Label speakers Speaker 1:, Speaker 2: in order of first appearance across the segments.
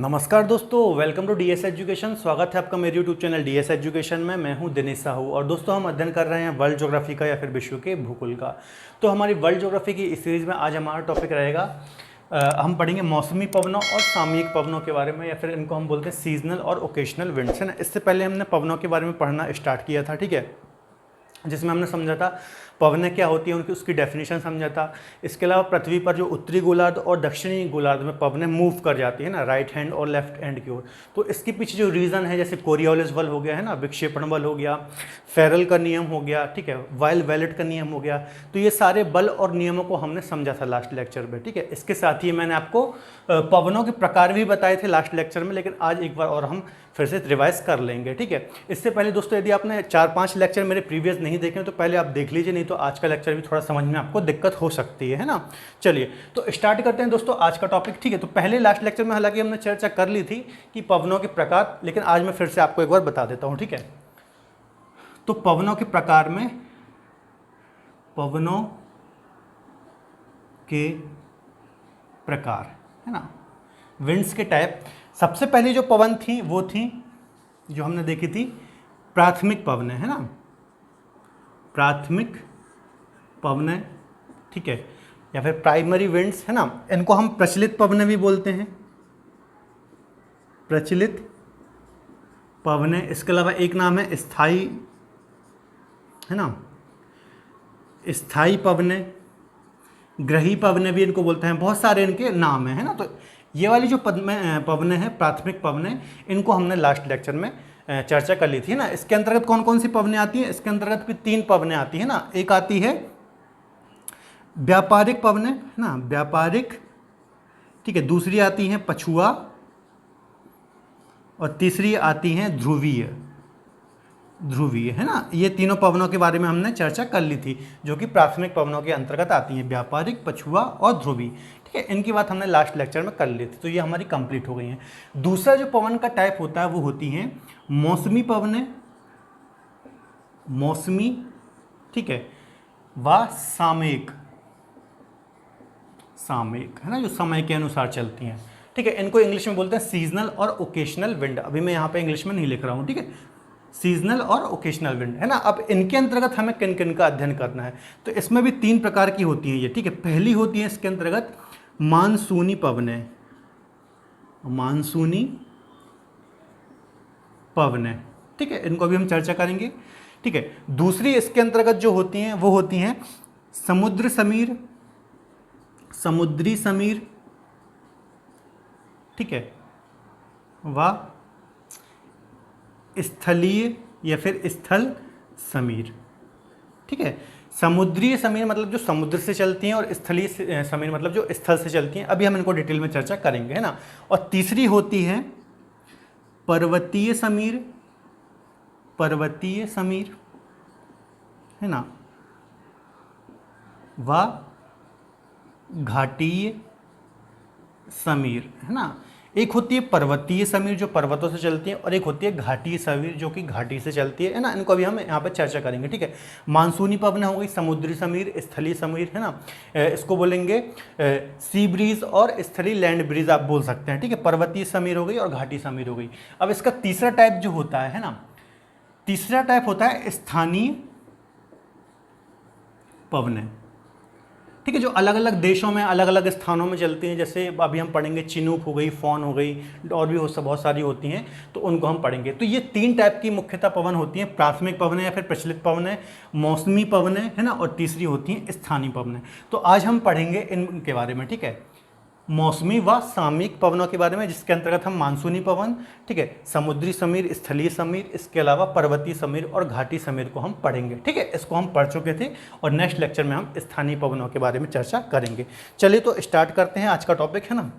Speaker 1: नमस्कार दोस्तों, welcome to DS education. स्वागत है आपका मेरे यूट्यूब चैनल डीएस एजुकेशन में। मैं हूं दिनेश साहू और दोस्तों हम अध्ययन कर रहे हैं वर्ल्ड ज्योग्राफी का या फिर विश्व के भूगोल का। तो हमारी वर्ल्ड ज्योग्राफी की इस सीरीज़ में आज हमारा टॉपिक रहेगा हम पढ़ेंगे मौसमी पवनों और सामयिक पवनों के बारे में, या फिर इनको हम बोलते हैं सीजनल और ओकेशनल विंड्स, है ना। इससे पहले हमने पवनों के बारे में पढ़ना स्टार्ट किया था, ठीक है, जिसमें हमने समझा था पवनें क्या होती हैं, उनकी उसकी डेफिनेशन समझा था। इसके अलावा पृथ्वी पर जो उत्तरी गोलार्ध और दक्षिणी गोलार्ध में पवनें मूव कर जाती है ना, राइट हैंड और लेफ्ट हैंड की ओर, तो इसके पीछे जो रीज़न है, जैसे कोरियोलिस बल हो गया, है ना, विक्षेपण बल हो गया, फेरल का नियम हो गया, ठीक है, वाइल वेलेट का नियम हो गया, तो ये सारे बल और नियमों को हमने समझा था लास्ट लेक्चर में, ठीक है। इसके साथ ही मैंने आपको पवनों के प्रकार भी बताए थे लास्ट लेक्चर में, लेकिन आज एक बार और हम फिर से रिवाइज कर लेंगे, ठीक है। इससे पहले दोस्तों यदि आपने 4-5 लेक्चर मेरे प्रीवियस नहीं देखे तो पहले आप देख लीजिए, नहीं तो आज का लेक्चर भी थोड़ा समझ में आपको दिक्कत हो सकती है ना। चलिए तो स्टार्ट करते हैं दोस्तों आज का टॉपिक, ठीक है। तो पहले लास्ट लेक्चर में हालांकि हमने चर्चा कर ली थी कि पवनों के प्रकार, लेकिन आज मैं फिर से आपको एक बार बता देता हूँ, ठीक है। तो पवनों के प्रकार में, पवनों के प्रकार, है ना, विंड्स के टाइप। सबसे पहले जो पवन थी वो थी जो हमने देखी थी प्राथमिक पवनें, है ना, प्राथमिक पवनें, ठीक है, या फिर प्राइमरी विंड्स, है ना। इनको हम प्रचलित पवनें भी बोलते हैं, प्रचलित पवनें। इसके अलावा एक नाम है स्थायी, है ना, स्थायी पवनें, ग्रही पवनें भी इनको बोलते हैं, बहुत सारे इनके नाम है ना। तो ये वाली जो पवनें हैं, प्राथमिक पवनें, इनको हमने लास्ट लेक्चर में चर्चा कर ली थी ना। इसके अंतर्गत कौन कौन सी पवनें आती हैं? इसके अंतर्गत भी 3 पवनें आती हैं ना। एक आती है व्यापारिक पवनें, है ना, व्यापारिक, ठीक है। दूसरी आती हैं पछुआ और तीसरी आती हैं ध्रुवीय, ध्रुवीय, है ना। ये तीनों पवनों के बारे में हमने चर्चा कर ली थी, जो कि प्राथमिक पवनों के अंतर्गत आती हैं, व्यापारिक, पछुआ और ध्रुवी, ठीक है। इनकी बात हमने लास्ट लेक्चर में कर ली थी, तो ये हमारी कंप्लीट हो गई हैं। दूसरा जो पवन का टाइप होता है वो होती हैं मौसमी पवनें, मौसमी, ठीक है, व सामयिक, सामयिक, है ना, जो समय के अनुसार चलती हैं, ठीक है। इनको इंग्लिश में बोलते हैं सीजनल और ओकेशनल विंड। अभी मैं यहाँ पे इंग्लिश में नहीं लिख रहा हूँ, ठीक है, सीजनल और ओकेशनल विंड, है ना। अब इनके अंतर्गत हमें किन किन का अध्ययन करना है, तो इसमें भी 3 प्रकार की होती हैं ये, ठीक है। पहली होती है इसके अंतर्गत मानसूनी पवनें, मानसूनी पवनें, ठीक है, इनको भी हम चर्चा करेंगे, ठीक है। दूसरी इसके अंतर्गत जो होती हैं वो होती हैं समुद्र समीर, समुद्री समीर, ठीक है, व स्थलीय या फिर स्थल समीर, ठीक है। समुद्री समीर मतलब जो समुद्र से चलती हैं, और स्थलीय समीर मतलब जो स्थल से चलती हैं। अभी हम इनको डिटेल में चर्चा करेंगे, है ना। और तीसरी होती है पर्वतीय समीर, पर्वतीय समीर, है ना, व घाटीय समीर, है ना। एक होती है पर्वतीय समीर जो पर्वतों से चलती है, और एक होती है घाटीय समीर जो कि घाटी से चलती है ना। इनको अभी हम यहाँ पर चर्चा करेंगे, ठीक है। मानसूनी पवनें हो गई समुद्री समीर, स्थलीय समीर, है ना, इसको बोलेंगे सी ब्रीज, और स्थलीय लैंड ब्रीज आप बोल सकते हैं, ठीक है। पर्वतीय समीर हो गई और घाटी समीर हो गई। अब इसका तीसरा टाइप जो होता है ना, तीसरा टाइप होता है स्थानीय पवनें, ठीक है, जो अलग अलग देशों में अलग अलग स्थानों में चलती हैं। जैसे अभी हम पढ़ेंगे चिनूक हो गई, फॉन हो गई, और भी बहुत सारी होती हैं, तो उनको हम पढ़ेंगे। तो ये 3 टाइप की मुख्यतः पवन होती हैं, प्राथमिक पवनें या फिर प्रचलित पवनें, मौसमी पवनें, है ना, और तीसरी होती हैं स्थानीय पवनें। तो आज हम पढ़ेंगे इनके बारे में, ठीक है, मौसमी व सामयिक पवनों के बारे में, जिसके अंतर्गत हम मानसूनी पवन, ठीक है, समुद्री समीर, स्थलीय समीर, इसके अलावा पर्वतीय समीर और घाटी समीर को हम पढ़ेंगे, ठीक है। इसको हम पढ़ चुके थे, और नेक्स्ट लेक्चर में हम स्थानीय पवनों के बारे में चर्चा करेंगे। चलिए तो स्टार्ट करते हैं आज का टॉपिक, है ना।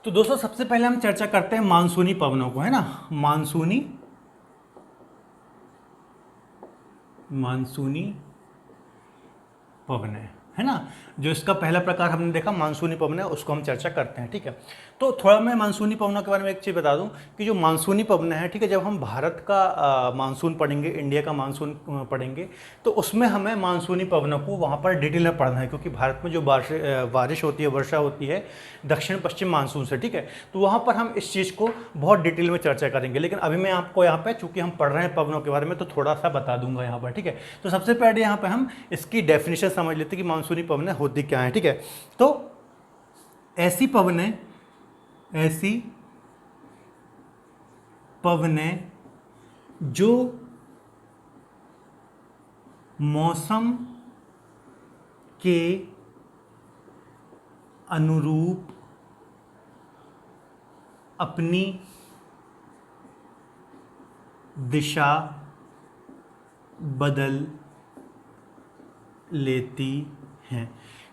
Speaker 1: तो दोस्तों सबसे पहले हम चर्चा करते हैं मानसूनी पवनों को, है ना। मानसूनी, मानसूनी पवनें, है ना। जो इसका पहला प्रकार हमने देखा मानसूनी पवनें, उसको हम चर्चा करते हैं, ठीक है। तो थोड़ा मैं मानसूनी पवनों के बारे में एक चीज़ बता दूं कि जो मानसूनी पवन है, ठीक है, जब हम भारत का मानसून पढ़ेंगे, इंडिया का मानसून पढ़ेंगे, तो उसमें हमें मानसूनी पवनों को वहाँ पर डिटेल में पढ़ना है, क्योंकि भारत में जो बारिश होती है, वर्षा होती है दक्षिण पश्चिम मानसून से, ठीक है, तो वहाँ पर हम इस चीज़ को बहुत डिटेल में चर्चा करेंगे। लेकिन अभी मैं आपको यहाँ पे, चूंकि हम पढ़ रहे हैं पवनों के बारे में, तो थोड़ा सा बता दूंगा यहाँ पर, ठीक है। तो सबसे पहले यहाँ पे हम इसकी डेफिनेशन समझ लेते हैं कि मानसूनी पवनें होती क्या हैं, ठीक है। तो ऐसी पवनें जो मौसम के अनुरूप अपनी दिशा बदल लेती हैं,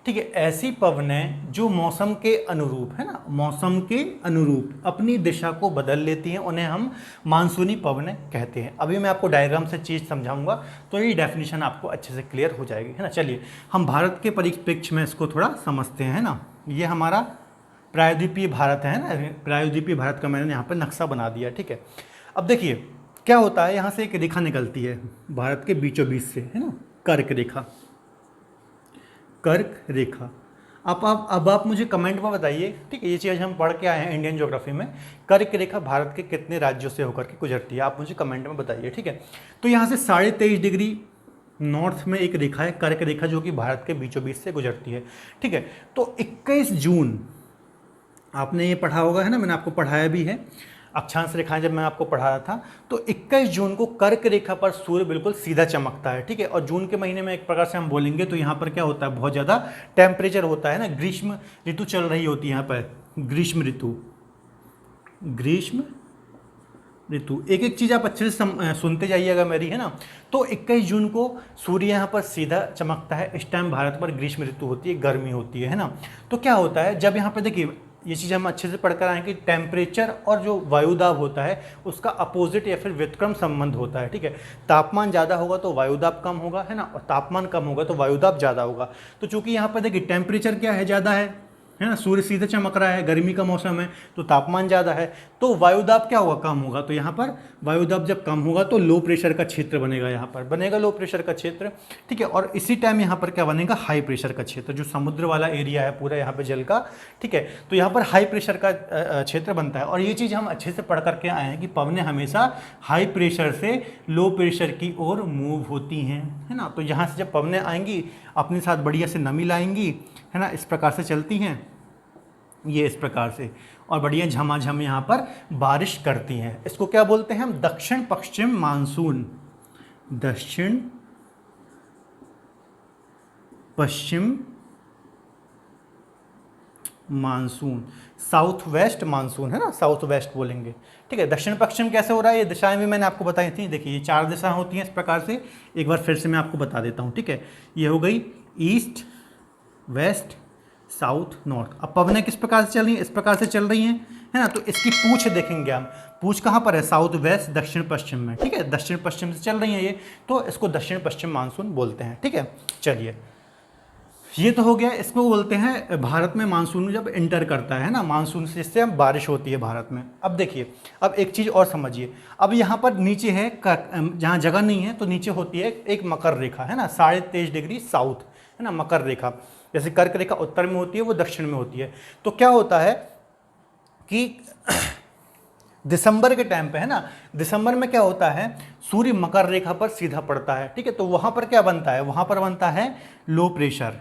Speaker 1: ठीक है। ऐसी पवनें जो मौसम के अनुरूप, है ना, मौसम के अनुरूप अपनी दिशा को बदल लेती हैं, उन्हें हम मानसूनी पवनें कहते हैं। अभी मैं आपको डायग्राम से चीज़ समझाऊंगा तो ये डेफिनेशन आपको अच्छे से क्लियर हो जाएगी, है ना। चलिए हम भारत के परिप्रेक्ष्य में इसको थोड़ा समझते हैं, है ना। ये हमारा प्रायद्वीपीय भारत है ना, प्रायद्वीपीय भारत का मैंने यहाँ पर नक्शा बना दिया, ठीक है। अब देखिए क्या होता है, यहाँ से एक रेखा निकलती है भारत के बीचों बीच से, है ना, कर्क रेखा, कर्क रेखा। अब आप मुझे कमेंट में बताइए, ठीक है, ये चीज़ हम पढ़ के आए हैं इंडियन ज्योग्राफी में, कर्क रेखा भारत के कितने राज्यों से होकर के गुजरती है, आप मुझे कमेंट में बताइए, ठीक है। तो यहाँ से 23.5 डिग्री नॉर्थ में एक रेखा है, कर्क रेखा, जो कि भारत के बीचों बीच से गुजरती है, ठीक है। तो 21 जून आपने ये पढ़ा होगा, है ना, मैंने आपको पढ़ाया भी है, अक्षांश रेखाएं जब मैं आपको पढ़ा रहा था, तो 21 जून को कर्क रेखा पर सूर्य बिल्कुल सीधा चमकता है, ठीक है। और जून के महीने में एक प्रकार से हम बोलेंगे तो यहाँ पर क्या होता है, बहुत ज़्यादा टेम्परेचर होता है ना, ग्रीष्म ऋतु चल रही होती है यहाँ पर, ग्रीष्म ऋतु। एक एक चीज़ आप अच्छे से सुनते जाइएगा मेरी, है ना। तो 21 जून को सूर्य यहाँ पर सीधा चमकता है, इस टाइम भारत पर ग्रीष्म ऋतु होती है, गर्मी होती है ना। तो क्या होता है, जब यहाँ पर देखिए ये चीज़ हम अच्छे से पढ़कर आए कि टेम्परेचर और जो वायुदाब होता है उसका अपोजिट या फिर व्युत्क्रम संबंध होता है, ठीक है। तापमान ज़्यादा होगा तो वायुदाब कम होगा, है ना, और तापमान कम होगा तो वायुदाब ज़्यादा होगा। तो चूंकि यहाँ पर देखिए टेम्परेचर क्या है, ज़्यादा है ना, सूर्य सीधे चमक रहा है, गर्मी का मौसम है, तो तापमान ज़्यादा है, तो वायुदाब क्या होगा, कम होगा। तो यहाँ पर वायुदाब जब कम होगा तो लो प्रेशर का क्षेत्र बनेगा, यहाँ पर बनेगा लो प्रेशर का क्षेत्र, ठीक है। और इसी टाइम यहाँ पर क्या बनेगा, हाई प्रेशर का क्षेत्र, जो समुद्र वाला एरिया है पूरा यहाँ पे जल का, ठीक है। तो यहाँ पर हाई प्रेशर का क्षेत्र बनता है। और ये चीज़ हम अच्छे से पढ़ करके आए हैं कि पवनें हमेशा हाई प्रेशर से लो प्रेशर की ओर मूव होती हैं, है ना। तो यहाँ से जब पवनें आएंगी अपने साथ बढ़िया से नमी लाएंगी, है ना, इस प्रकार से चलती हैं ये, इस प्रकार से, और बढ़िया झमाझम यहाँ पर बारिश करती हैं। इसको क्या बोलते हैं हम, दक्षिण पश्चिम मानसून, दक्षिण पश्चिम मानसून, साउथ वेस्ट मानसून, है ना, साउथ वेस्ट बोलेंगे, ठीक है। दक्षिण पश्चिम कैसे हो रहा है, ये दिशाएं भी मैंने आपको बताई थी, देखिए ये 4 दिशाएं होती हैं इस प्रकार से, एक बार फिर से मैं आपको बता देता हूँ, ठीक है। ये हो गई ईस्ट, वेस्ट, साउथ, नॉर्थ। अब पवनें किस प्रकार से चल रही हैं, इस प्रकार से चल रही हैं, है ना। तो इसकी पूछ देखेंगे हम, पूछ कहाँ पर है, साउथ वेस्ट, दक्षिण पश्चिम में, ठीक है, दक्षिण पश्चिम से चल रही हैं ये, तो इसको दक्षिण पश्चिम मानसून बोलते हैं, ठीक है। चलिए ये तो हो गया, इसको बोलते हैं भारत में मानसून जब इंटर करता है ना, मानसून से इससे हम बारिश होती है भारत में। अब देखिए, अब एक चीज़ और समझिए, अब यहाँ पर नीचे है, जहाँ जगह नहीं है तो नीचे होती है एक मकर रेखा, है ना, 23.5 डिग्री साउथ, है ना, मकर रेखा। जैसे कर्क रेखा उत्तर में होती है, वो दक्षिण में होती है। तो क्या होता है कि दिसंबर के टाइम पे, है ना, दिसंबर में क्या होता है, सूर्य मकर रेखा पर सीधा पड़ता है, ठीक है। तो वहाँ पर क्या बनता है, वहाँ पर बनता है लो प्रेशर,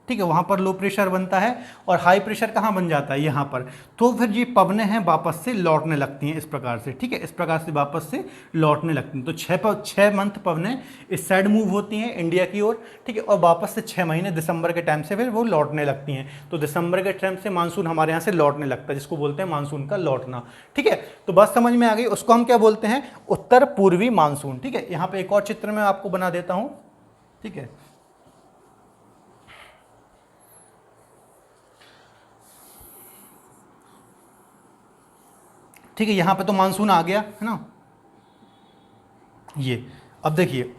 Speaker 1: ठीक है, वहाँ पर लो प्रेशर बनता है, और हाई प्रेशर कहाँ बन जाता है, यहाँ पर। तो फिर ये पवनें हैं वापस से लौटने लगती हैं इस प्रकार से, ठीक है, इस प्रकार से वापस से लौटने लगती हैं। तो 6 मंथ पवनें इस साइड मूव होती हैं इंडिया की ओर, ठीक है, और वापस से 6 महीने दिसंबर के टाइम से फिर वो लौटने लगती हैं। तो दिसंबर के टाइम से मानसून हमारे यहाँ से लौटने लगता है, जिसको बोलते हैं मानसून का लौटना, ठीक है। तो बात समझ में आ गई, उसको हम क्या बोलते हैं, उत्तर पूर्वी मानसून, ठीक है। यहाँ पे एक और चित्र मैं आपको बना देता हूँ, ठीक है। ठीक है, यहाँ पे तो मानसून आ गया, है ना, ये। अब देखिए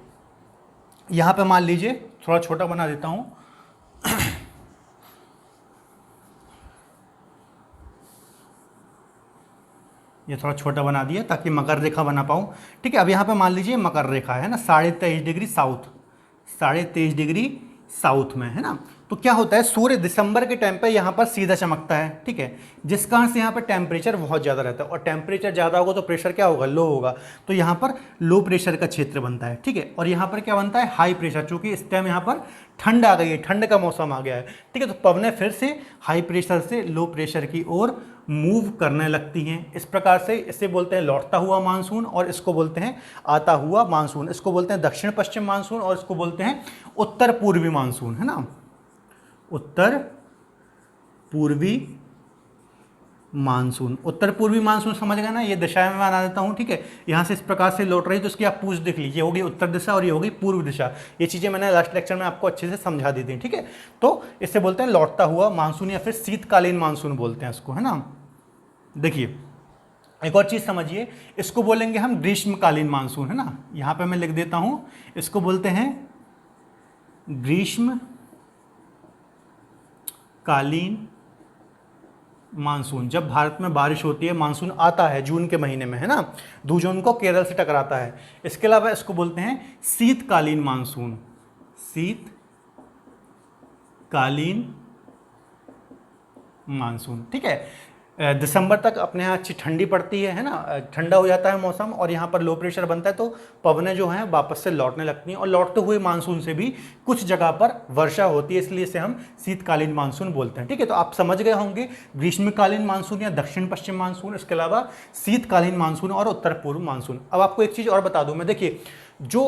Speaker 1: यहाँ पे मान लीजिए, थोड़ा छोटा बना देता हूँ ये थोड़ा छोटा बना दिया ताकि मकर रेखा बना पाऊँ। ठीक है, अब यहाँ पे मान लीजिए मकर रेखा है ना 23.5 डिग्री साउथ, 23.5 डिग्री साउथ में, है ना। तो क्या होता है, सूर्य दिसंबर के टाइम पे यहाँ पर सीधा चमकता है। ठीक है, जिस कारण से यहाँ पर टेम्परेचर बहुत ज़्यादा रहता है, और टेम्परेचर ज़्यादा होगा तो प्रेशर क्या होगा, लो होगा। तो यहाँ पर लो प्रेशर का क्षेत्र बनता है। ठीक है, और यहाँ पर क्या बनता है, हाई प्रेशर, चूंकि इस टाइम यहाँ पर ठंड आ गई है, ठंड का मौसम आ गया है। ठीक है, तो पवनें फिर से हाई प्रेशर से लो प्रेशर की ओर मूव करने लगती हैं। इस प्रकार से इसे बोलते हैं लौटता हुआ मानसून, और इसको बोलते हैं आता हुआ मानसून। इसको बोलते हैं दक्षिण पश्चिम मानसून, और इसको बोलते हैं उत्तर पूर्वी मानसून, है ना, उत्तर पूर्वी मानसून। उत्तर पूर्वी मानसून समझ गए ना, ये दिशा में बना देता हूँ। ठीक है, यहाँ से इस प्रकार से लौट रही है तो इसकी आप पूछ देख लीजिए, ये होगी उत्तर दिशा और ये होगी पूर्व दिशा। ये चीज़ें मैंने लास्ट लेक्चर में आपको अच्छे से समझा दी थी। ठीक है, तो इससे बोलते हैं लौटता हुआ मानसून, या फिर शीतकालीन मानसून बोलते हैं इसको, है ना। देखिए एक और चीज़ समझिए, इसको बोलेंगे हम ग्रीष्मकालीन मानसून, है ना। यहाँ पे मैं लिख देता हूँ, इसको बोलते हैं ग्रीष्मकालीन मानसून। जब भारत में बारिश होती है, मानसून आता है जून के महीने में, है ना, 2 जून को केरल से टकराता है। इसके अलावा इसको बोलते हैं शीतकालीन मानसून, शीतकालीन मानसून। ठीक है, दिसंबर तक अपने यहाँ अच्छी ठंडी पड़ती है ना, ठंडा हो जाता है मौसम, और यहाँ पर लो प्रेशर बनता है, तो पवनें जो हैं वापस से लौटने लगती हैं, और लौटते हुए मानसून से भी कुछ जगह पर वर्षा होती है, इसलिए इसे हम शीतकालीन मानसून बोलते हैं। ठीक है, तो आप समझ गए होंगे ग्रीष्मकालीन मानसून या दक्षिण पश्चिम मानसून, इसके अलावा शीतकालीन मानसून और उत्तर पूर्व मानसून। अब आपको एक चीज़ और बता दूँ मैं, देखिए जो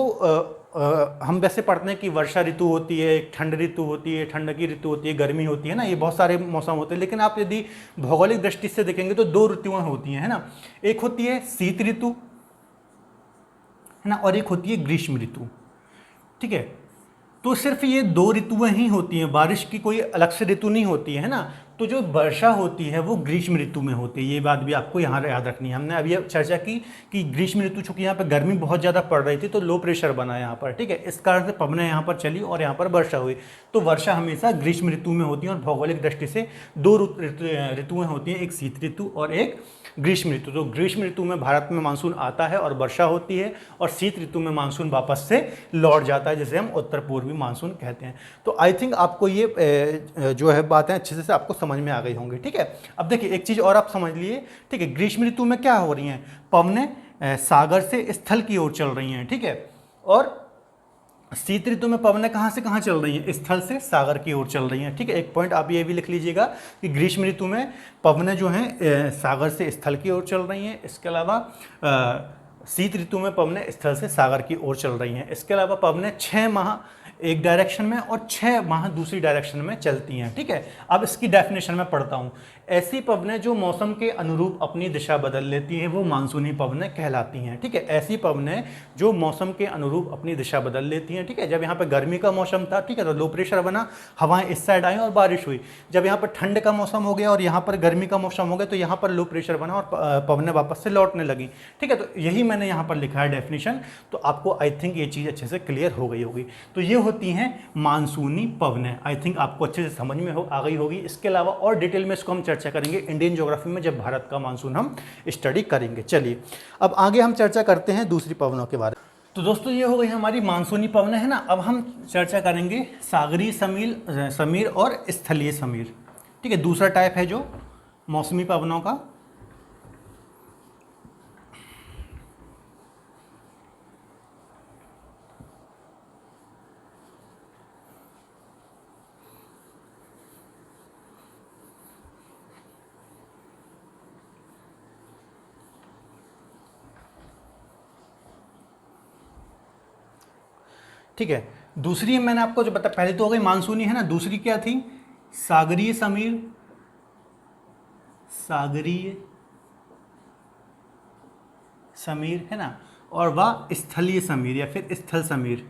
Speaker 1: हम वैसे पढ़ते हैं कि वर्षा ऋतु होती है, ठंड ऋतु होती है, ठंड की ऋतु होती है, गर्मी होती है ना, ये बहुत सारे मौसम होते हैं। लेकिन आप यदि भौगोलिक दृष्टि से देखेंगे तो 2 ऋतुएं होती हैं, है ना। एक होती है शीत ऋतु, है ना, और एक होती है ग्रीष्म ऋतु। ठीक है, तो सिर्फ ये 2 ऋतुएं ही होती हैं, बारिश की कोई अलग से ऋतु नहीं होती है ना। तो जो वर्षा होती है वो ग्रीष्म ऋतु में होती है, ये बात भी आपको यहाँ याद रखनी है। हमने अभी चर्चा की कि ग्रीष्म ऋतु चूंकि यहाँ पर गर्मी बहुत ज़्यादा पड़ रही थी तो लो प्रेशर बना यहाँ पर। ठीक है, इस कारण से पवनें यहाँ पर चली और यहाँ पर वर्षा हुई। तो वर्षा हमेशा ग्रीष्म ऋतु में होती है, और भौगोलिक दृष्टि से 2 ऋतुएँ होती हैं, एक शीत ऋतु और एक ग्रीष्म ऋतु। तो ग्रीष्म ऋतु में भारत में मानसून आता है और वर्षा होती है, और शीत ऋतु में मानसून वापस से लौट जाता है, जिसे हम उत्तर पूर्वी मानसून कहते हैं। तो आई थिंक आपको ये जो है बातें अच्छे से आपको समझ में आ गई होंगी। ठीक है, अब देखिए एक चीज़ और आप समझ लिए। ठीक है, ग्रीष्म ऋतु में क्या हो रही हैं, पवनें सागर से स्थल की ओर चल रही हैं। ठीक है, और शीत ऋतु में पवनें कहाँ से कहाँ चल रही हैं, स्थल से सागर की ओर चल रही हैं। ठीक है, एक पॉइंट आप ये भी लिख लीजिएगा कि ग्रीष्म ऋतु में पवनें जो हैं सागर से स्थल की ओर चल रही हैं। इसके अलावा शीत ऋतु में पवनें स्थल से सागर की ओर चल रही हैं। इसके अलावा पवनें 6 माह एक डायरेक्शन में और 6 माह दूसरी डायरेक्शन में चलती हैं। ठीक है, अब इसकी डेफिनेशन में पढ़ता हूँ। ऐसी पवनें जो मौसम के अनुरूप अपनी दिशा बदल लेती हैं वो मानसूनी पवनें कहलाती हैं। ठीक है, ऐसी पवनें जो मौसम के अनुरूप अपनी दिशा बदल लेती हैं। ठीक है, जब यहाँ पर गर्मी का मौसम था, ठीक है, तो लो प्रेशर बना, हवाएं इस साइड आई और बारिश हुई। जब यहाँ पर ठंड का मौसम हो गया और यहाँ पर गर्मी का मौसम हो गया तो यहाँ पर लो प्रेशर बना और पवनें वापस से लौटने लगी। ठीक है, तो यही मैंने यहाँ पर लिखा है डेफिनेशन। तो आपको आई थिंक ये चीज़ अच्छे से क्लियर हो गई होगी। तो ये होती हैं मानसूनी पवनें। आई थिंक आपको अच्छे से समझ में आ गई होगी। इसके अलावा और डिटेल में इसको हम चर्चा करेंगे इंडियन ज्योग्राफी में, जब भारत का मानसून हम स्टडी करेंगे। चलिए अब आगे हम चर्चा करते हैं दूसरी पवनों के बारे में। तो दोस्तों ये हो गई हमारी मानसूनी पवनें, है ना। अब हम चर्चा करेंगे सागरीय समीर और स्थलीय समीर। ठीक है, दूसरा टाइप है जो मौसमी पवनों का। ठीक है, दूसरी मैंने आपको जो बता, पहले तो हो गई मानसूनी, है ना, दूसरी क्या थी, सागरीय समीर, सागरीय समीर, है ना, और वह स्थलीय समीर या फिर स्थल समीर,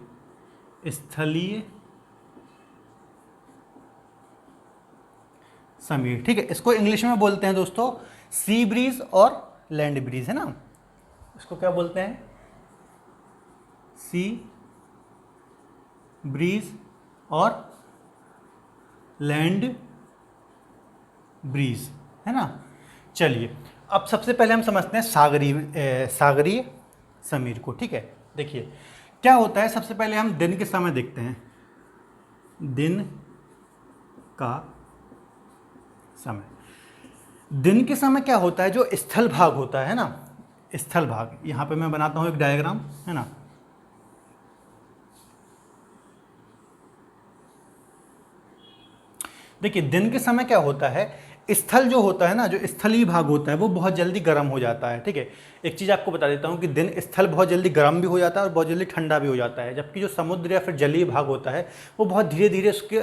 Speaker 1: स्थलीय समीर। ठीक है, इसको इंग्लिश में बोलते हैं दोस्तों सी ब्रीज और लैंड ब्रीज, है ना। इसको क्या बोलते हैं, सी ब्रीज और लैंड ब्रीज, है ना। चलिए अब सबसे पहले हम समझते हैं सागरीय समीर को। ठीक है, देखिए क्या होता है, सबसे पहले हम दिन के समय देखते हैं। दिन का समय, दिन के समय क्या होता है, जो स्थल भाग होता है ना, स्थल भाग, यहां पे मैं बनाता हूं एक डायग्राम, है ना। देखिए दिन के समय क्या होता है, स्थल जो होता है ना, जो स्थलीय भाग होता है वो बहुत जल्दी गर्म हो जाता है। ठीक है, एक चीज़ आपको बता देता हूँ कि दिन स्थल बहुत जल्दी गर्म भी हो जाता है और बहुत जल्दी ठंडा भी हो जाता है, जबकि जो समुद्र या फिर जलीय भाग होता है वो बहुत धीरे धीरे उसके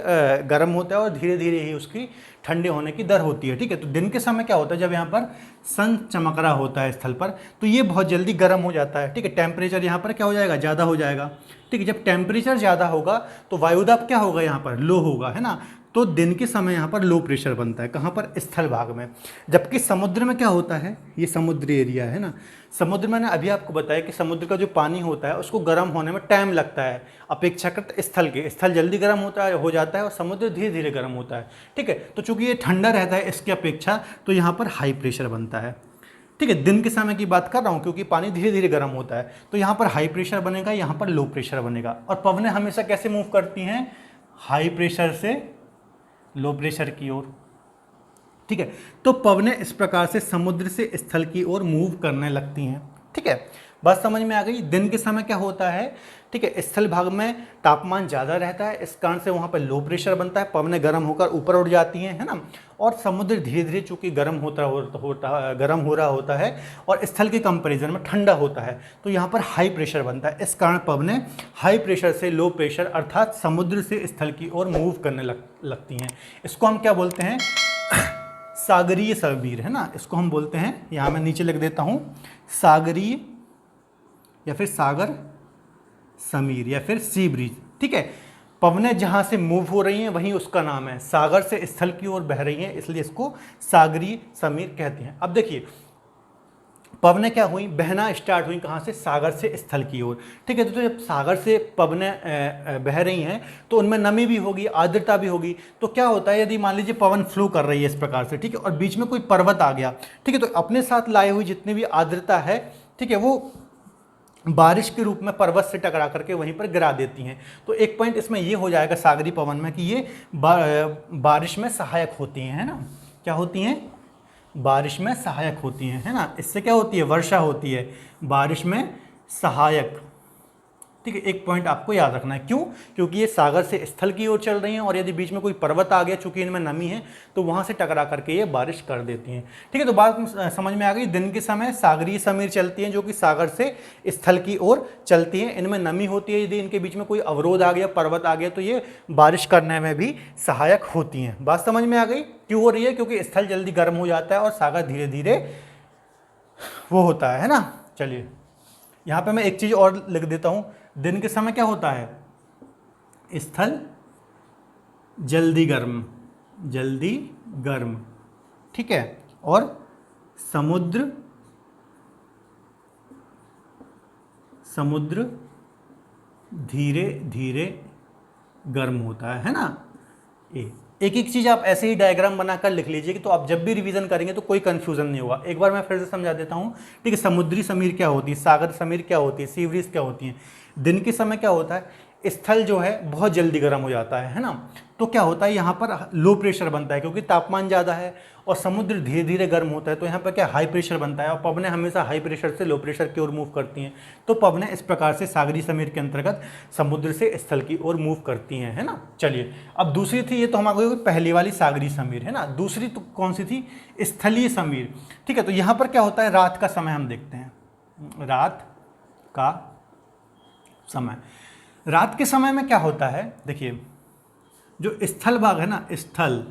Speaker 1: गर्म होता है और धीरे धीरे ही उसकी ठंडे होने की दर होती है। ठीक है, तो दिन के समय क्या होता है, जब यहाँ पर सन चमक रहा होता है स्थल पर, तो ये बहुत जल्दी गर्म हो जाता है। ठीक है, टेम्परेचर यहाँ पर क्या हो जाएगा, ज़्यादा हो जाएगा। ठीक है, जब टेम्परेचर ज़्यादा होगा तो वायुदाब क्या होगा, यहाँ पर लो होगा, है ना। तो दिन के समय यहाँ पर लो प्रेशर बनता है, कहाँ पर, स्थल भाग में। जबकि समुद्र में क्या होता है, ये समुद्री एरिया है ना, समुद्र में ना अभी आपको बताया कि समुद्र का जो पानी होता है उसको गर्म होने में टाइम लगता है अपेक्षाकृत स्थल के। स्थल जल्दी गर्म होता है, हो जाता है, और समुद्र धीरे धीरे गर्म होता है। ठीक है, तो चूंकि ये ठंडा रहता है इसकी अपेक्षा, तो यहाँ पर हाई प्रेशर बनता है। ठीक है, दिन के समय की बात कर रहा हूँ क्योंकि पानी धीरे धीरे गर्म होता है, तो यहाँ पर हाई प्रेशर बनेगा, यहाँ पर लो प्रेशर बनेगा। और पवनें हमेशा कैसे मूव करती हैं, हाई प्रेशर से लो प्रेशर की ओर। ठीक है, तो पवनें इस प्रकार से समुद्र से स्थल की ओर मूव करने लगती हैं। ठीक है, बात समझ में आ गई। दिन के समय क्या होता है, ठीक है, स्थल भाग में तापमान ज़्यादा रहता है, इस कारण से वहाँ पर लो प्रेशर बनता है, पवनें गर्म होकर ऊपर उड़ जाती हैं, है ना। और समुद्र धीरे धीरे चूँकि गर्म हो रहा होता है और स्थल के कंपैरिजन में ठंडा होता है, तो यहाँ पर हाई प्रेशर बनता है। इस कारण पवनें हाई प्रेशर से लो प्रेशर अर्थात समुद्र से स्थल की ओर मूव करने लगती हैं। इसको हम क्या बोलते हैं, सागरीय समीर, है ना। इसको हम बोलते हैं, यहाँ मैं नीचे लिख देता हूँ, सागरीय या फिर सागर समीर या फिर सी ब्रीज। ठीक है, पवनें जहाँ से मूव हो रही हैं वहीं उसका नाम है, सागर से स्थल की ओर बह रही हैं, इसलिए इसको सागरीय समीर कहते हैं। अब देखिए पवनें क्या हुई, बहना स्टार्ट हुई कहाँ से, सागर से स्थल की ओर। ठीक है, तो जब सागर से पवनें बह रही हैं तो उनमें नमी भी होगी, आर्द्रता भी होगी। तो क्या होता है, यदि मान लीजिए पवन फ्लो कर रही है इस प्रकार से, ठीक है, और बीच में कोई पर्वत आ गया, ठीक है, तो अपने साथ लाए हुई जितनी भी आर्द्रता है, ठीक है, वो बारिश के रूप में पर्वत से टकरा करके वहीं पर गिरा देती हैं। तो एक पॉइंट इसमें ये हो जाएगा सागरी पवन में कि ये बारिश में सहायक होती हैं, है ना। क्या होती हैं, बारिश में सहायक होती हैं, है ना। इससे क्या होती है, वर्षा होती है, बारिश में सहायक। ठीक है, एक पॉइंट आपको याद रखना है, क्यों, क्योंकि ये सागर से स्थल की ओर चल रही हैं और यदि बीच में कोई पर्वत आ गया, चूंकि इनमें नमी है, तो वहां से टकरा करके ये बारिश कर देती हैं। ठीक है, तो बात समझ में आ गई। दिन के समय सागरीय समीर चलती हैं जो कि सागर से स्थल की ओर चलती हैं, इनमें नमी होती है, यदि इनके बीच में कोई अवरोध आ गया, पर्वत आ गया, तो ये बारिश करने में भी सहायक होती हैं। बात समझ में आ गई, क्यों हो रही है, क्योंकि स्थल जल्दी गर्म हो जाता है और सागर धीरे धीरे वो होता है ना। चलिए यहाँ पे मैं एक चीज और लिख देता हूं, दिन के समय क्या होता है, स्थल जल्दी गर्म, जल्दी गर्म, ठीक है, और समुद्र धीरे धीरे गर्म होता है ना। एक एक चीज़ आप ऐसे ही डायग्राम बनाकर लिख लीजिए कि तो आप जब भी रिवीजन करेंगे तो कोई कंफ्यूजन नहीं होगा। एक बार मैं फिर से समझा देता हूँ, ठीक है। समुद्री समीर क्या होती है, सागर समीर क्या होती है, सी ब्रीज क्या होती है। दिन के समय क्या होता है, स्थल जो है बहुत जल्दी गर्म हो जाता है ना। तो क्या होता है, यहाँ पर लो प्रेशर बनता है क्योंकि तापमान ज़्यादा है और समुद्र धीरे धीरे गर्म होता है, तो यहाँ पर क्या हाई प्रेशर बनता है और पवनें हमेशा हाई प्रेशर से लो प्रेशर की ओर मूव करती हैं। तो पवनें इस प्रकार से सागरी समीर के अंतर्गत समुद्र से स्थल की ओर मूव करती हैं, है ना। चलिए अब दूसरी थी, ये तो हमारी पहली वाली सागरी समीर है ना। दूसरी तो कौन सी थी, स्थलीय समीर, ठीक है। तो यहाँ पर क्या होता है, रात का समय हम देखते हैं, रात का समय। रात के समय में क्या होता है, देखिए जो स्थल भाग है ना, स्थल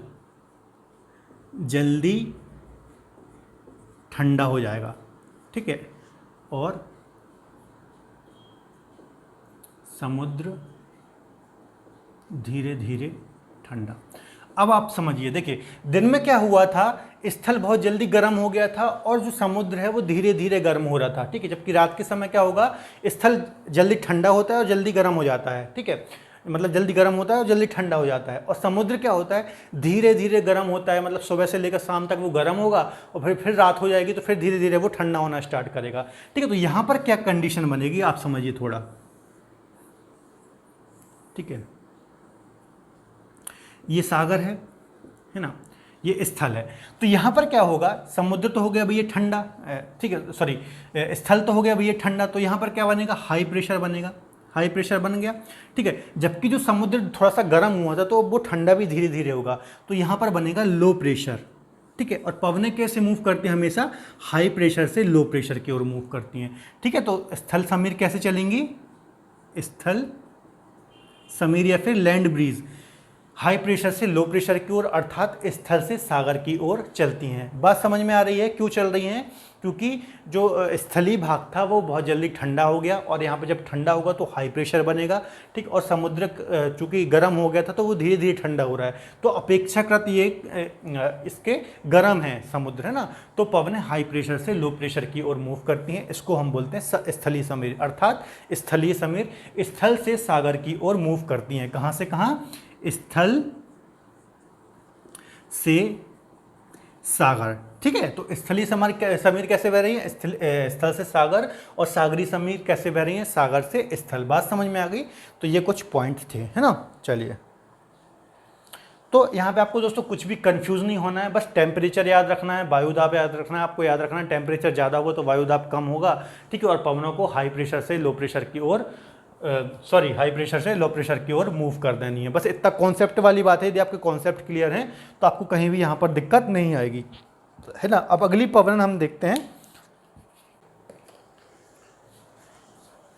Speaker 1: जल्दी ठंडा हो जाएगा, ठीक है, और समुद्र धीरे धीरे ठंडा। अब आप समझिए, देखिए दिन में क्या हुआ था, स्थल बहुत जल्दी गर्म हो गया था और जो समुद्र है वो धीरे धीरे गर्म हो रहा था, ठीक है। जबकि रात के समय क्या होगा, स्थल जल्दी ठंडा होता है और जल्दी गर्म हो जाता है, ठीक है। मतलब जल्दी गर्म होता है और जल्दी ठंडा हो जाता है। और समुद्र क्या होता है, धीरे धीरे गर्म होता है, मतलब सुबह से लेकर शाम तक वो गर्म होगा और फिर रात हो जाएगी तो फिर धीरे धीरे वो ठंडा होना स्टार्ट करेगा। ठीक है, तो यहाँ पर क्या कंडीशन बनेगी आप समझिए थोड़ा। ठीक है, ये सागर है ना, ये स्थल है। तो यहाँ पर क्या होगा, समुद्र तो हो गया भैया ठंडा, ठीक है सॉरी, स्थल तो हो गया भैया ठंडा, तो यहाँ पर क्या बनेगा, हाई प्रेशर बनेगा, हाई प्रेशर बन गया। ठीक है, जबकि जो समुद्र थोड़ा सा गर्म हुआ था तो वो ठंडा भी धीरे धीरे होगा, तो यहाँ पर बनेगा लो प्रेशर। ठीक है, और पवनें कैसे मूव करती हैं, हमेशा हाई प्रेशर से लो प्रेशर की ओर मूव करती हैं। ठीक है, तो स्थल समीर कैसे चलेंगी, स्थल समीर या फिर लैंड ब्रीज हाई प्रेशर से लो प्रेशर की ओर अर्थात स्थल से सागर की ओर चलती हैं। बात समझ में आ रही है क्यों चल रही हैं, क्योंकि जो स्थलीय भाग था वो बहुत जल्दी ठंडा हो गया और यहाँ पे जब ठंडा होगा तो हाई प्रेशर बनेगा। ठीक, और समुद्र चूंकि गर्म हो गया था तो वो धीरे धीरे ठंडा हो रहा है, तो अपेक्षाकृत ये इसके गर्म है समुद्र, है ना, तो पवनें हाई प्रेशर से लो प्रेशर की ओर मूव करती हैं। इसको हम बोलते हैं स्थलीय समीर, अर्थात स्थलीय समीर स्थल से सागर की ओर मूव करती हैं। कहाँ से कहाँ, स्थल से सागर। ठीक है, तो स्थलीय समीर कैसे बह रही है, स्थल से सागर, और सागरी समीर कैसे बह रही है, सागर से स्थल। बात समझ में आ गई, तो ये कुछ पॉइंट थे, है ना। चलिए, तो यहाँ पे आपको दोस्तों कुछ भी कंफ्यूज नहीं होना है, बस टेम्परेचर याद रखना है, वायुदाब याद रखना है, आपको याद रखना है टेम्परेचर ज़्यादा होगा तो वायुदाब कम होगा। ठीक है, और पवनों को हाई प्रेशर से लो प्रेशर की ओर हाई प्रेशर से लो प्रेशर की ओर मूव कर देनी है। बस इतना कॉन्सेप्ट वाली बात है, यदि आपके कॉन्सेप्ट क्लियर हैं तो आपको कहीं भी यहाँ पर दिक्कत नहीं आएगी, है ना। अब अगली पवन हम देखते हैं,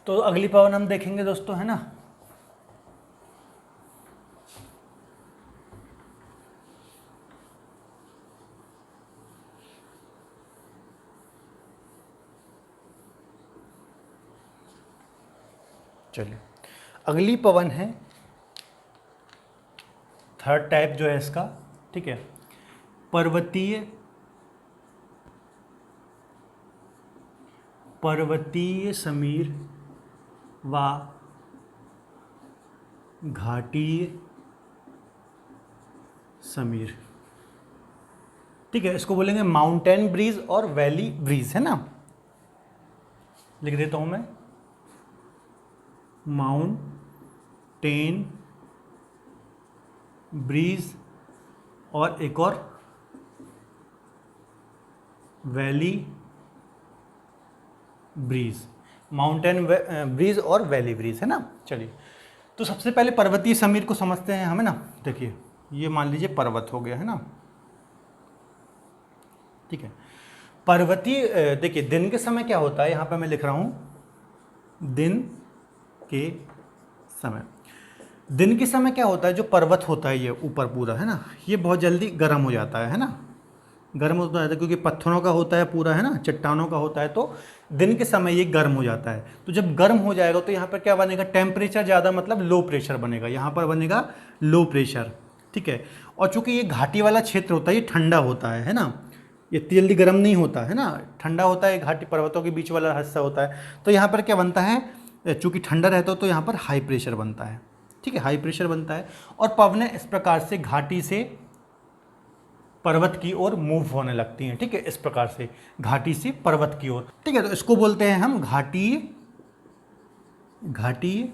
Speaker 1: तो अगली पवन हम देखेंगे दोस्तों, है ना। चलिए, अगली पवन है थर्ड टाइप जो है इसका। ठीक है, पर्वतीय समीर व घाटीय समीर। ठीक है, इसको बोलेंगे माउंटेन ब्रीज और वैली ब्रीज, है ना। लिख देता हूं मैं, माउंटेन ब्रीज और एक और वैली ब्रीज, माउंटेन ब्रीज और वैली ब्रीज, है ना। चलिए, तो सबसे पहले पर्वतीय समीर को समझते हैं हमें ना। देखिए, ये मान लीजिए पर्वत हो गया, है ना। ठीक है, पर्वतीय देखिए दिन के समय क्या होता है, यहाँ पे मैं लिख रहा हूँ दिन के समय। दिन के समय क्या होता है, जो पर्वत होता है ये ऊपर पूरा, है ना, ये बहुत जल्दी गर्म हो जाता है ना, गर्म होता है क्योंकि पत्थरों का होता है पूरा, है ना, चट्टानों का होता है, तो दिन के समय ये गर्म हो जाता है। तो जब गर्म हो जाएगा तो यहाँ पर क्या बनेगा, टेम्परेचर ज़्यादा, मतलब लो प्रेशर बनेगा, यहाँ पर बनेगा लो प्रेशर। ठीक है, और चूंकि ये घाटी वाला क्षेत्र होता है, ये ठंडा होता है ना, ये इतनी जल्दी गर्म नहीं होता है ना, ठंडा होता है, घाटी पर्वतों के बीच वाला हिस्सा होता है। तो यहाँ पर क्या बनता है, चूंकि ठंडा रहता है तो यहाँ पर हाई प्रेशर बनता है। ठीक है, हाई प्रेशर बनता है, और पवनें इस प्रकार से घाटी से पर्वत की ओर मूव होने लगती हैं। ठीक है, इस प्रकार से घाटी से पर्वत की ओर। ठीक है, तो इसको बोलते हैं हम घाटी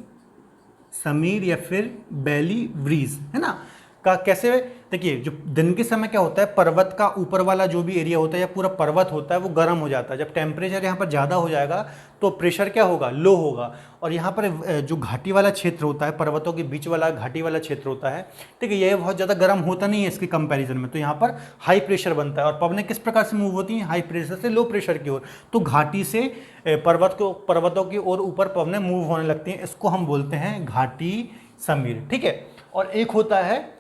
Speaker 1: समीर या फिर वैली ब्रीज, है ना। का कैसे, देखिए जो दिन के समय क्या होता है, पर्वत का ऊपर वाला जो भी एरिया होता है या पूरा पर्वत होता है वो गर्म हो जाता है। जब टेम्परेचर यहाँ पर ज़्यादा हो जाएगा तो प्रेशर क्या होगा, लो होगा, और यहाँ पर जो घाटी वाला क्षेत्र होता है, पर्वतों के बीच वाला घाटी वाला क्षेत्र होता है, ठीक है, ये बहुत ज़्यादा गर्म होता नहीं है इसके कंपैरिजन में, तो यहाँ पर हाई प्रेशर बनता है। और पवनें किस प्रकार से मूव होती हैं, हाई प्रेशर से लो प्रेशर की ओर, तो घाटी से पर्वतों की ओर ऊपर पवनें मूव होने लगती हैं। इसको हम बोलते हैं घाटी समीर। ठीक है, और एक होता है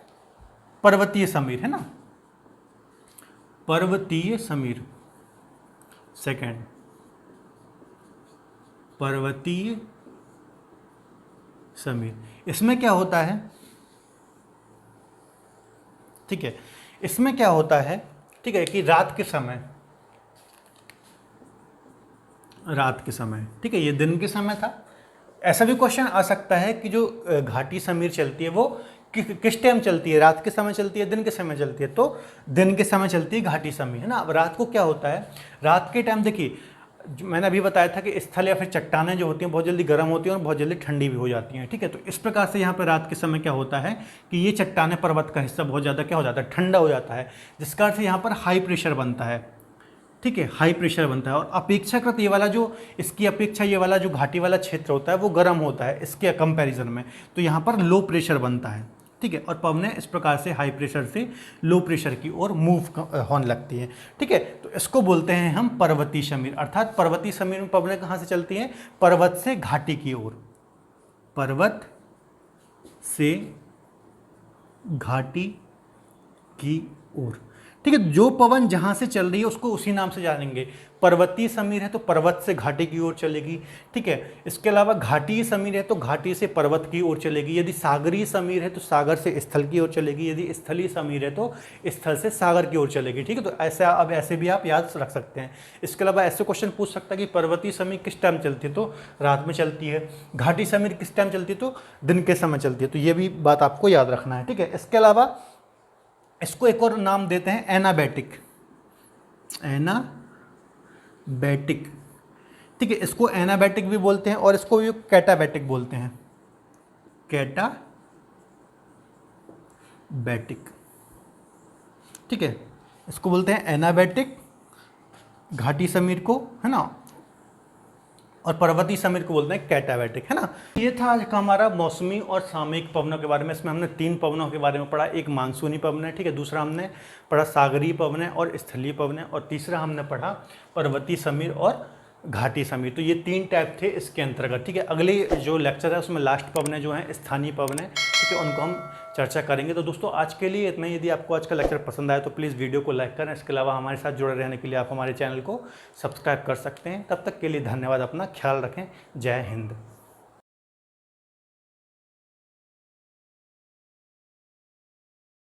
Speaker 1: पर्वतीय समीर, है ना, पर्वतीय समीर। सेकंड, पर्वतीय समीर, इसमें क्या होता है, ठीक है, इसमें क्या होता है, ठीक है, कि रात के समय, ठीक है, ये दिन के समय था, ऐसा भी क्वेश्चन आ सकता है कि जो घाटी समीर चलती है वो किस टाइम चलती है, रात के समय चलती है, दिन के समय चलती है? तो दिन के समय चलती है घाटी समीर, है ना। अब रात को क्या होता है, रात के टाइम देखिए मैंने अभी बताया था कि स्थल या फिर चट्टानें जो होती हैं बहुत जल्दी गर्म होती हैं और बहुत जल्दी ठंडी भी हो जाती हैं, ठीक है। तो इस प्रकार से यहाँ पर रात के समय क्या होता है कि ये चट्टानें, पर्वत का हिस्सा बहुत ज़्यादा क्या हो जाता है, ठंडा हो जाता है, जिसका अर्थ यहाँ पर हाई प्रेशर बनता है, ठीक है, हाई प्रेशर बनता है। और अपेक्षाकृत ये वाला जो, इसकी अपेक्षा ये वाला जो घाटी वाला क्षेत्र होता है वो गर्म होता है इसके कंपैरिजन में, तो यहाँ पर लो प्रेशर बनता है, ठीक है। और पवनें इस प्रकार से हाई प्रेशर से लो प्रेशर की ओर मूव होने लगती है, ठीक है। तो इसको बोलते हैं हम पर्वतीय समीर, अर्थात पर्वतीय समीर में पवनें कहाँ से चलती हैं, पर्वत से घाटी की ओर, पर्वत से घाटी की ओर, ठीक है। जो पवन जहाँ से चल रही है उसको उसी नाम से जानेंगे। पर्वतीय समीर है तो पर्वत से घाटी की ओर चलेगी, ठीक है। इसके अलावा घाटीय समीर है तो घाटी से पर्वत की ओर चलेगी। यदि सागरीय समीर है तो सागर से स्थल की ओर चलेगी। यदि स्थलीय समीर है तो स्थल से सागर की ओर चलेगी, ठीक है। तो ऐसा, अब ऐसे भी आप याद रख सकते हैं। इसके अलावा ऐसे क्वेश्चन पूछ सकता है कि पर्वतीय समीर किस टाइम चलती है, तो रात में चलती है। घाटी समीर किस टाइम चलती है, तो दिन के समय चलती है। तो ये भी बात आपको याद रखना है, ठीक है। इसके अलावा इसको एक और नाम देते हैं एनाबैटिक, एनाबैटिक, ठीक है। इसको एनाबैटिक भी बोलते हैं और इसको भी कैटाबैटिक बोलते हैं, कैटाबैटिक, ठीक है। इसको बोलते हैं एनाबैटिक घाटी समीर को, है ना, और पर्वतीय समीर को बोलते हैं कैटाबैटिक, है ना। ये था आज का हमारा मौसमी और सामयिक पवनों के बारे में। इसमें हमने 3 पवनों के बारे में पढ़ा, एक मानसूनी पवन है, ठीक है, दूसरा हमने पढ़ा सागरीय पवन है और स्थलीय पवन है, और तीसरा हमने पढ़ा पर्वतीय समीर और घाटी समीर। तो ये 3 टाइप थे इसके अंतर्गत, ठीक है। अगले जो लेक्चर है उसमें लास्ट पवनें जो हैं स्थानीय पवन है, ठीक है, उनको हम चर्चा करेंगे। तो दोस्तों आज के लिए इतना ही। यदि आपको आज का लेक्चर पसंद आया तो प्लीज़ वीडियो को लाइक करें। इसके अलावा हमारे साथ जुड़े रहने के लिए आप हमारे चैनल को सब्सक्राइब कर सकते हैं। तब तक के लिए धन्यवाद, अपना ख्याल रखें। जय हिंद।